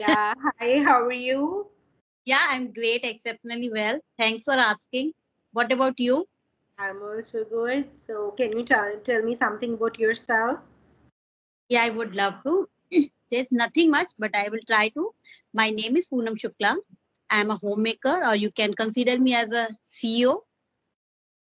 Yeah, hi, how are you? Yeah, I'm great, exceptionally well. Thanks for asking. What about you? I'm also good. So, can you tell me something about yourself? Yeah, I would love to. There's nothing much, but I will try to. My name is Poonam Shukla. I'm a homemaker, or you can consider me as a CEO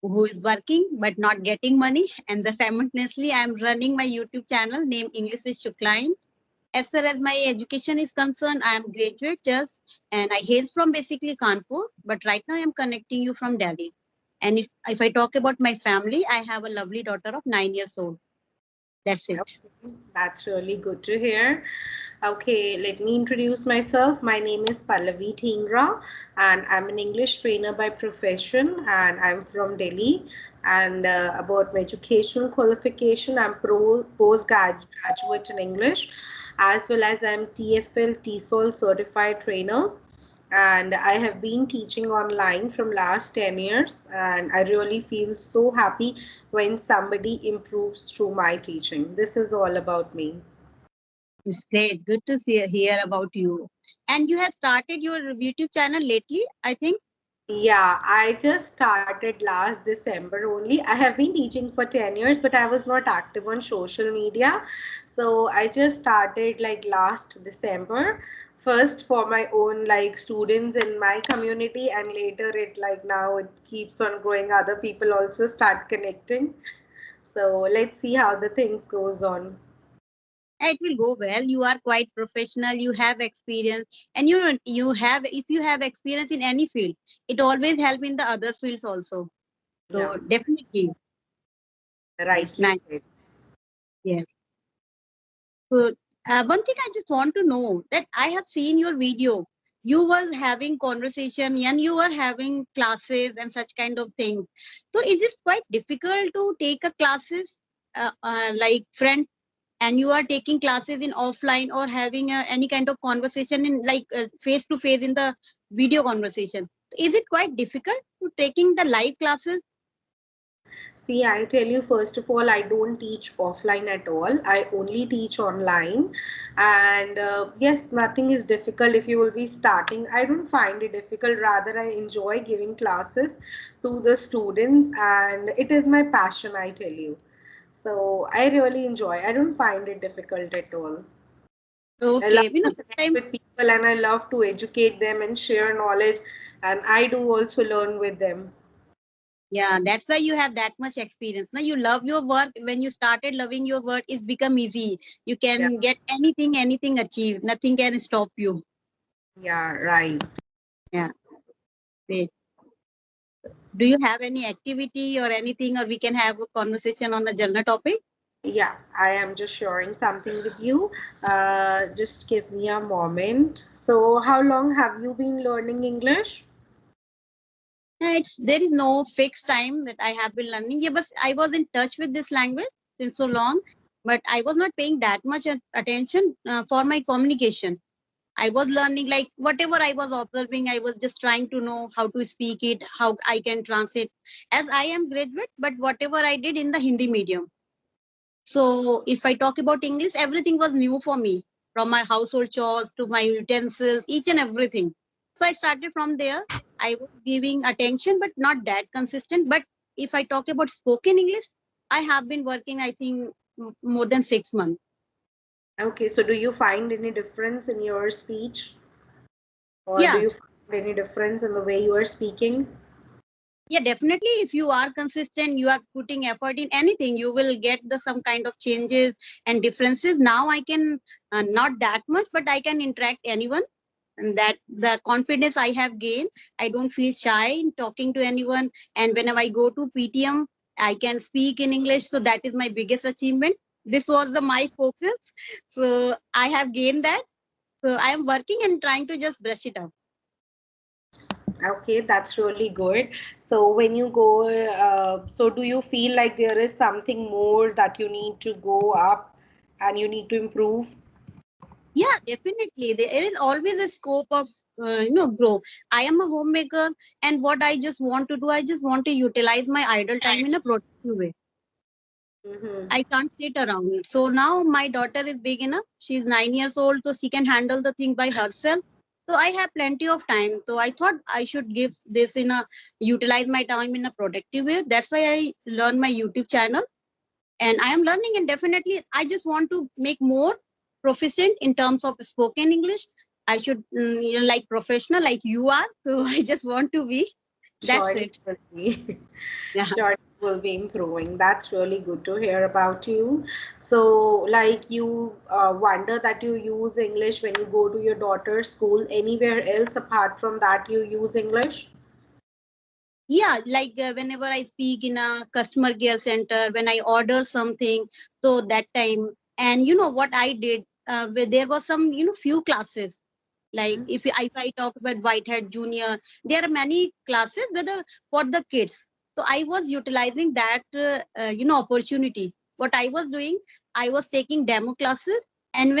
who is working but not getting money. And the simultaneously, I'm running my YouTube channel named English with Shukla. As far as my education is concerned, I am graduate just and I hail from basically Kanpur, but right now I am connecting you from Delhi. And if I talk about my family, I have a lovely daughter of 9 years old. That's it. Okay, that's really good to hear. Okay, let me introduce myself. My name is Pallavi Dhingra, and I'm an English trainer by profession, and I'm from Delhi. And about my educational qualification, I'm postgraduate in English, as well as I'm TFL TESOL certified trainer. And I have been teaching online from last 10 years, and I really feel so happy when somebody improves through my teaching. This is all about me. It's great. Good to hear about you. And you have started your YouTube channel lately, I think. Yeah, I just started last December only. I have been teaching for 10 years, but I was not active on social media. So I just started like last December, first for my own like students in my community, and later it like now it keeps on growing. Other people also start connecting. So let's see how the things goes on. It will go well. You are quite professional. You have experience, and you have if you have experience in any field, it always help in the other fields also. Yeah, So definitely, it's rightly nice. said. Yes. So one thing I just want to know that I have seen your video. You were having conversation and you were having classes and such kind of things. So it is quite difficult to take a classes like friend and you are taking classes in offline or having any kind of conversation in like face to face in the video conversation. Is it quite difficult to taking the live classes? See, I tell you, first of all, I don't teach offline at all. I only teach online. And yes, nothing is difficult if you will be starting. I don't find it difficult. Rather, I enjoy giving classes to the students, and it is my passion, I tell you. So I really enjoy. I don't find it difficult at all. I love Okay, to connect sometimes. with people and I love to educate them and share knowledge. And I do also learn with them. Yeah, that's why you have that much experience. Now you love your work. When you started loving your work, it's become easy. You Yeah, can get anything achieved. Nothing can stop you. yeah, right. Yeah. Great. Do you have any activity or anything, or we can have a conversation on a general topic? Yeah, I am just sharing something with you. Just give me a moment. So, how long have you been learning English? It's there is no fixed time that I have been learning. Yeah, but I was in touch with this language since so long, but I was not paying that much attention for my communication. I was learning like whatever I was observing, I was just trying to know how to speak it, how I can translate. As I am graduate, but whatever I did in the Hindi medium. So if I talk about English, everything was new for me, from my household chores to my utensils, each and everything. So I started from there. I was giving attention, but not that consistent. But if I talk about spoken English, I have been working, I think, more than 6 months. Okay, so do you find any difference in your speech, or do Yeah, you find any difference in the way you are speaking? yeah, definitely. If you are consistent, you are putting effort in anything, you will get the some kind of changes and differences. Now I can not that much, but I can interact anyone, and that the confidence I have gained, I don't feel shy in talking to anyone. And whenever I go to PTM, I can speak in English. So that is my biggest achievement. This was the my focus. So I have gained that. So I am working and trying to just brush it up. Okay, that's really good. So when you go, so do you feel like there is something more that you need to go up and you need to improve? Yeah, definitely. There is always a scope of grow. I am a homemaker, and what I just want to do, I just want to utilize my idle time in a productive way. Mm-hmm. I can't sit around. So now my daughter is big enough. She's 9 years old, so she can handle the thing by herself. So I have plenty of time. So I thought I should give this in a utilize my time in a productive way. That's why I learned my YouTube channel, and I am learning. And definitely, I just want to make more proficient in terms of spoken English. I should like professional like you are. So I just want to be. That's Surely it. will be. Yeah. Surely will be improving. That's really good to hear about you. So, like you wonder that you use English when you go to your daughter's school. Anywhere else apart from that, you use English? Yeah, like whenever I speak in a customer care center, when I order something, so that time, and you know what I did, where there was some, few classes. Like Mhm. if I talk about Whitehead Junior, there are many classes whether for the kids. So I was utilizing that opportunity. What I was doing, I was taking demo classes, and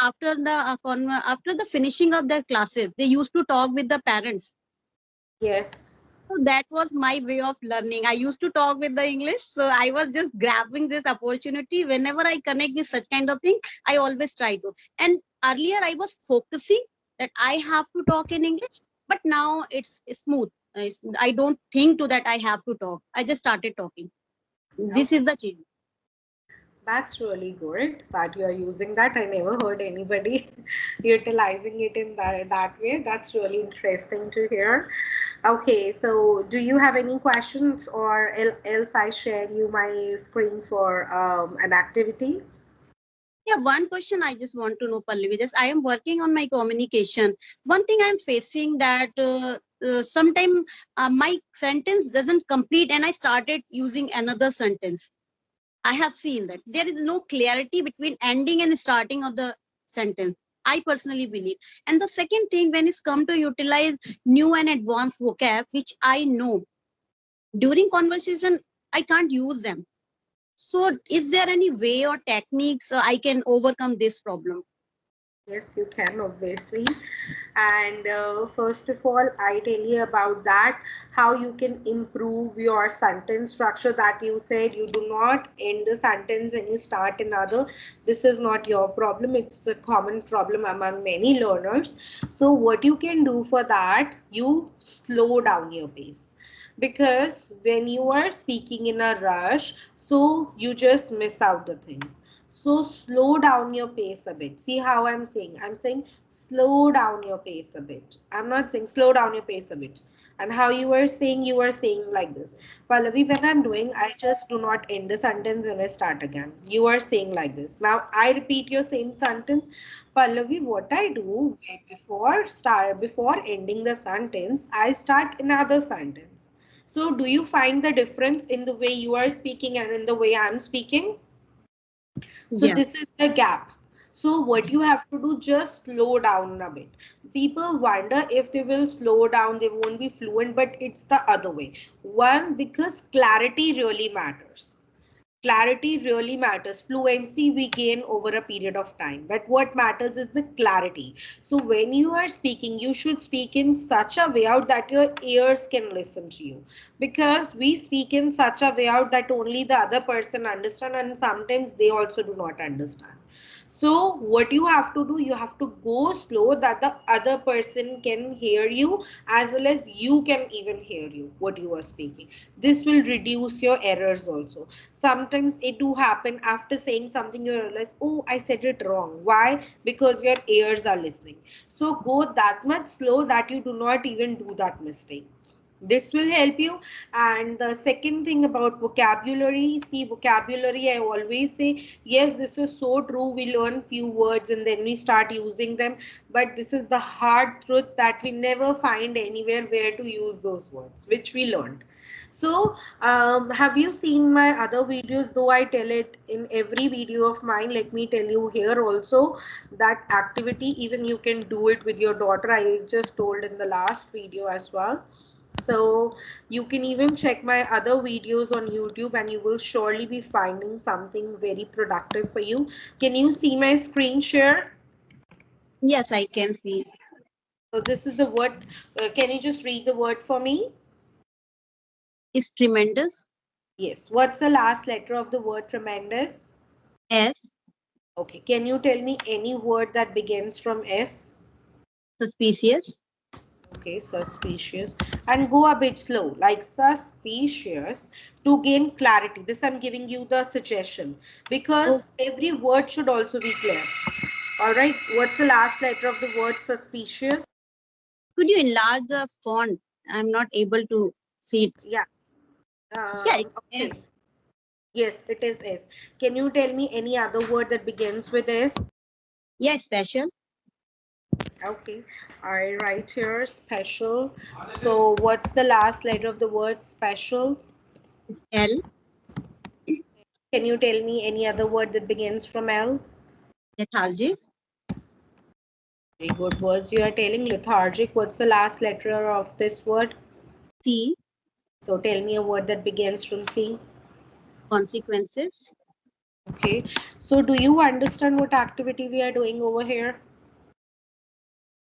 after the finishing of the classes, they used to talk with the parents. Yes. So that was my way of learning. I used to talk with the English, so I was just grabbing this opportunity. Whenever I connect with such kind of thing, I always try to. And earlier I was focusing that I have to talk in English, but now it's smooth. I don't think to that I have to talk. I just started talking. This is Okay. the change. That's really good that you're using that. I never heard anybody utilizing it in that way. That's really interesting to hear. Okay, so do you have any questions, or else I share you my screen for an activity? Yeah, one question I just want to know, Pallavi. Just I am working on my communication. One thing I'm facing that sometimes my sentence doesn't complete, and I started using another sentence. I have seen that there is no clarity between ending and starting of the sentence. I personally believe. And the second thing, when it's come to utilize new and advanced vocab, which I know during conversation, I can't use them. So, is there any way or techniques I can overcome this problem? Yes, you can, obviously. And first of all, I tell you about that, how you can improve your sentence structure that you said you do not end the sentence and you start another. This is not your problem. It's a common problem among many learners. So what you can do for that, you slow down your pace, because when you are speaking in a rush, so you just miss out the things. So slow down your pace a bit. See how I'm saying slow down your pace a bit. I'm not saying slow down your pace a bit. And how you were saying like this, Pallavi, when I'm doing, I just do not end the sentence and I start again. You are saying like this. Now I repeat your same sentence. Pallavi, what I do, before ending the sentence, I start another sentence. So, do you find the difference in the way you are speaking and in the way I'm speaking? So, Yeah. this is the gap. So, what you have to do, just slow down a bit. People wonder if they will slow down, they won't be fluent, but it's the other way. One, because clarity really matters. Clarity really matters. Fluency we gain over a period of time, but what matters is the clarity. So when you are speaking, you should speak in such a way out that your ears can listen to you, because we speak in such a way out that only the other person understand, and sometimes they also do not understand. So what you have to do, you have to go slow that the other person can hear you, as well as you can even hear you what you are speaking. This will reduce your errors also. Sometimes it do happen, after saying something you realize, oh, I said it wrong. Why? Because your ears are listening. So go that much slow that you do not even do that mistake. This will help you. And the second thing about vocabulary, see, vocabulary, I always say, yes, this is so true, we learn few words and then we start using them, but this is the hard truth that we never find anywhere where to use those words which we learned. So have you seen my other videos? Though I tell it in every video of mine, let me tell you here also, that activity, even you can do it with your daughter. I just told in the last video as well. So you can even check my other videos on YouTube and you will surely be finding something very productive for you. Can you see my screen share? Yes, I can see. So this is the word. Can you just read the word for me? It's tremendous. Yes. What's the last letter of the word tremendous? S. Okay. Can you tell me any word that begins from S? Suspicious. Okay, suspicious. And go a bit slow, like suspicious to gain clarity. This I'm giving you the suggestion Oh, because every word should also be clear. All right. What's the last letter of the word suspicious? could you enlarge the font? I'm not able to see it. Yeah. Yeah, it's Okay. S. Yes, it is S. Can you tell me any other word that begins with S? Yeah, special. Okay. I write here special. So what's the last letter of the word special? It's L. Can you tell me any other word that begins from L? Lethargic. Very good words you are telling. Lethargic. What's the last letter of this word? C. So tell me a word that begins from C. Consequences. Okay. So do you understand what activity we are doing over here?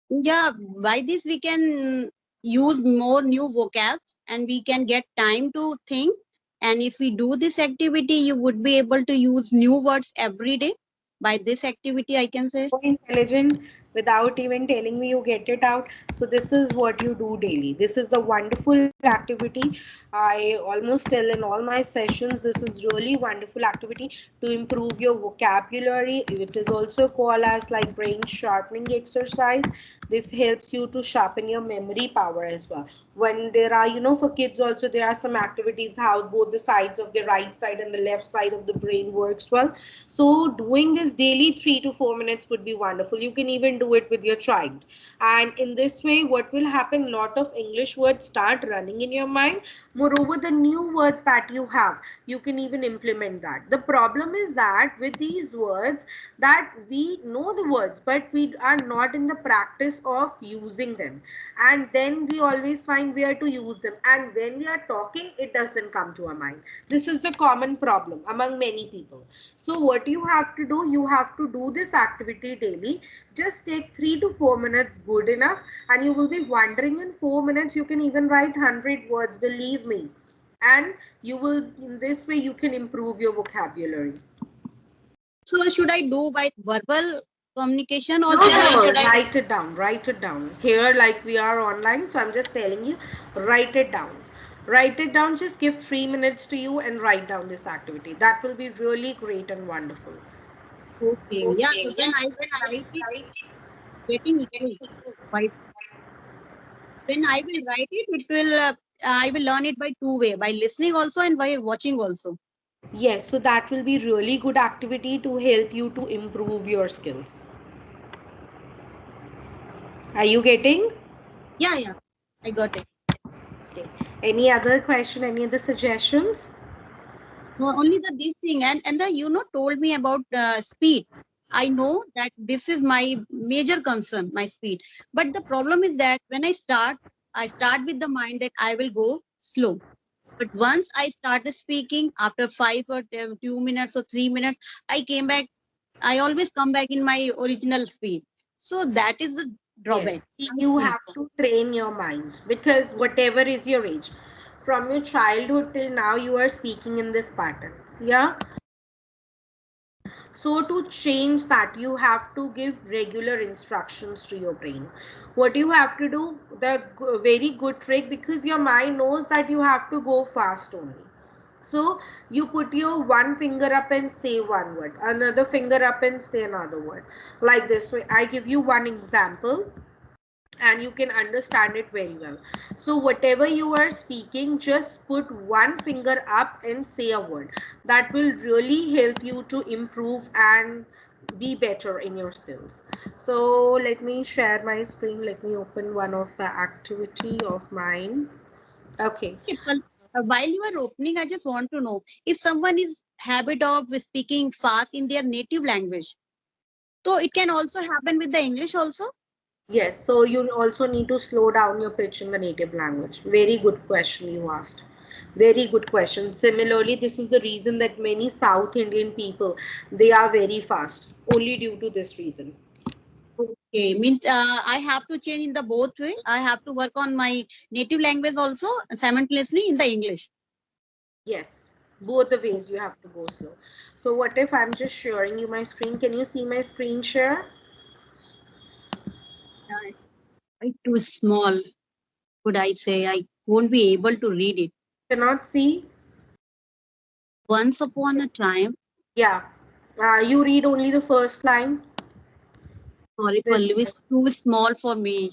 Yeah, by this we can use more new vocabs and we can get time to think. And if we do this activity, you would be able to use new words every day. By this activity, I can say. So intelligent without even telling me you get it out. So this is what you do daily. This is the wonderful activity. I almost tell in all my sessions this is really wonderful activity to improve your vocabulary. It is also called as like brain sharpening exercise. This helps you to sharpen your memory power as well. When there are, for kids also there are some activities how both the sides of the right side and the left side of the brain works well. So doing this daily 3 to 4 minutes would be wonderful. You can even do it with your child. And in this way, what will happen? Lot of English words start running in your mind. Moreover, the new words that you have, you can even implement that. The problem is that with these words, that we know the words, but we are not in the practice of using them. And then we always find where to use them. And when we are talking, it doesn't come to our mind. This is the common problem among many people. So what you have to do, you have to do this activity daily. Just take 3 to 4 minutes, good enough. And you will be wondering in 4 minutes, you can even write 100 words, believe me. And you will, in this way, you can improve your vocabulary. So, should I do by verbal communication or No, should I? no, write it down, write it down. Here, like we are online, so I'm just telling you, write it down. Write it down, just give 3 minutes to you and write down this activity. That will be really great and wonderful. Okay, yeah, so then I will write it getting equal. By when I will write it, it will I will learn it by two way, by listening also and by watching also. Yes, so that will be really good activity to help you to improve your skills. Are you getting? Yeah, yeah, I got it. Okay. Any other question, any other suggestions? No, only the this thing and the told me about speed. I know that this is my major concern, my speed. But the problem is that when I start with the mind that I will go slow. But once I started speaking after 5 or 2 minutes or 3 minutes, I came back. I always come back in my original speed. So that is the drawback. Yes, I you feel. have to train your mind because whatever is your age, from your childhood till now, you are speaking in this pattern. Yeah. So to change that, you have to give regular instructions to your brain. What you have to do, the very good trick, because your mind knows that you have to go fast only. So you put your one finger up and say one word, another finger up and say another word. Like this way, I give you one example and you can understand it very well. So whatever you are speaking, just put one finger up and say a word. That will really help you to improve and be better in your skills. So let me share my screen. Let me open one of the activity of mine. Okay. People, while you are opening, I just want to know if someone is habit of speaking fast in their native language. So it can also happen with the English also. Yes, so you also need to slow down your pitch in the native language. Very good question you asked. Very good question. Similarly, this is the reason that many South Indian people, they are very fast, only due to this reason. Okay, means I have to change in the both way. I have to work on my native language also simultaneously in the English. Yes. Both the ways you have to go slow. So what if I'm just sharing you my screen? Can you see my screen share? Yeah, it's quite too small. Could I say I won't be able to read it? Cannot see? Once upon a time, Yeah. You read only the first line. sorry, This. Pallavi, is too small for me.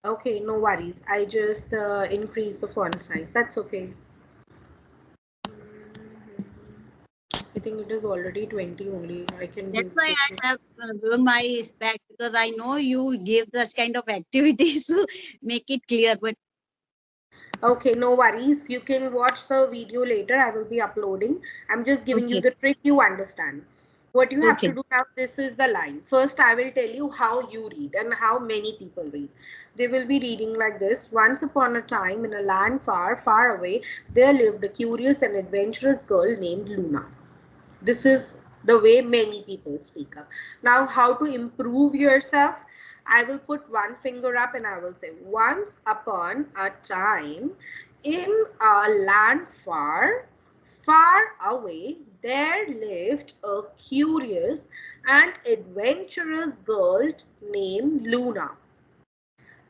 Okay, no worries. I just increase the font size. That's okay. I think it is already 20 only. I can give That's why it. I have given my spec because I know you give such kind of activities to make it clear. But Okay, no worries. You can watch the video later. I will be uploading. I'm just giving you okay, the trick you understand. What you have to okay, do now, this is the line. First, I will tell you how you read and how many people read. They will be reading like this. Once upon a time, in a land far, far away, there lived a curious and adventurous girl named Luna. This is the way many people speak up. Now, how to improve yourself? I will put one finger up and I will say, once upon a time in a land far, far away, there lived a curious and adventurous girl named Luna.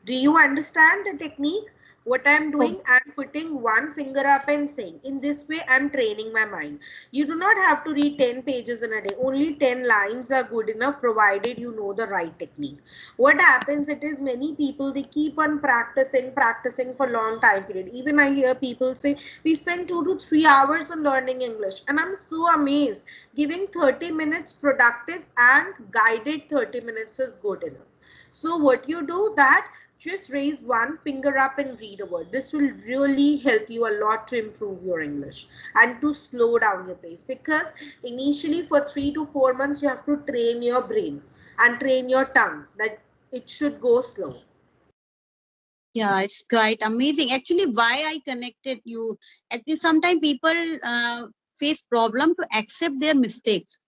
Do you understand the technique? What I'm oh, doing, I'm putting one finger up and saying, in this way, I'm training my mind. You do not have to read 10 pages in a day. Only 10 lines are good enough provided you know the right technique. What happens, it is many people, they keep on practicing for long time period. Even I hear people say, we spend 2 to 3 hours on learning English. And I'm so amazed. Giving 30 minutes productive and guided 30 minutes is good enough. So what you do that, just raise one finger up and read a word. This will really help you a lot to improve your English and to slow down your pace, because initially for 3 to 4 months you have to train your brain and train your tongue that it should go slow. yeah, it's quite amazing. Actually, why I connected you? Actually, sometimes people face problem to accept their mistakes.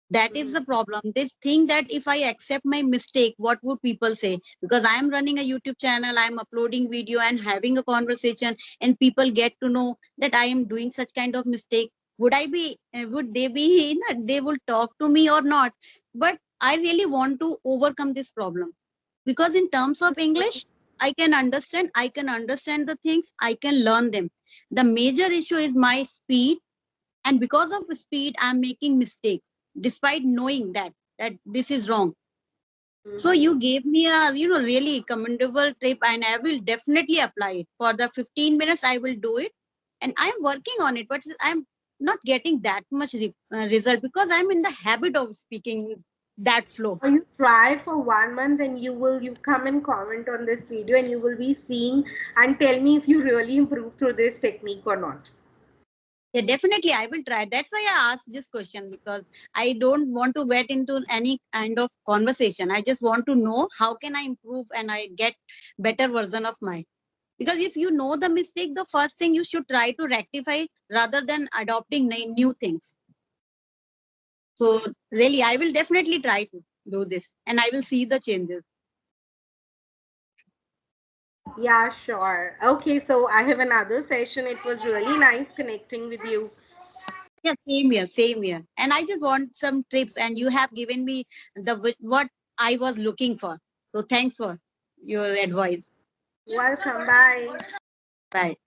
That is Mhm. the problem. They think that if I accept my mistake, what would people say? Because I am running a YouTube channel, I am uploading video and having a conversation, and people get to know that I am doing such kind of mistake. Would I be? Would they be? They will talk to me or not? But I really want to overcome this problem because in terms of English, I can understand the things, I can learn them. The major issue is my speed, and because of speed I'm making mistakes despite knowing that this is wrong. So Mhm. you gave me a really commendable tip, and I will definitely apply it for the 15 minutes. I will do it, and I'm working on it, but I'm not getting that much result because I'm in the habit of speaking that flow. Or you try for 1 month and you come and comment on this video and you will be seeing and tell me if you really improve through this technique or not. Yeah, definitely I will try. That's why I asked this question, because I don't want to get into any kind of conversation. I just want to know how can I improve and I get better version of mine. Because if you know the mistake, the first thing you should try to rectify rather than adopting new things. So really, I will definitely try to do this and I will see the changes. Yeah, sure. Okay, so I have another session. It was really nice connecting with you. Yeah, same here, same here. And I just want some tips, and you have given me what I was looking for. So thanks for your advice. Welcome. Bye. Bye.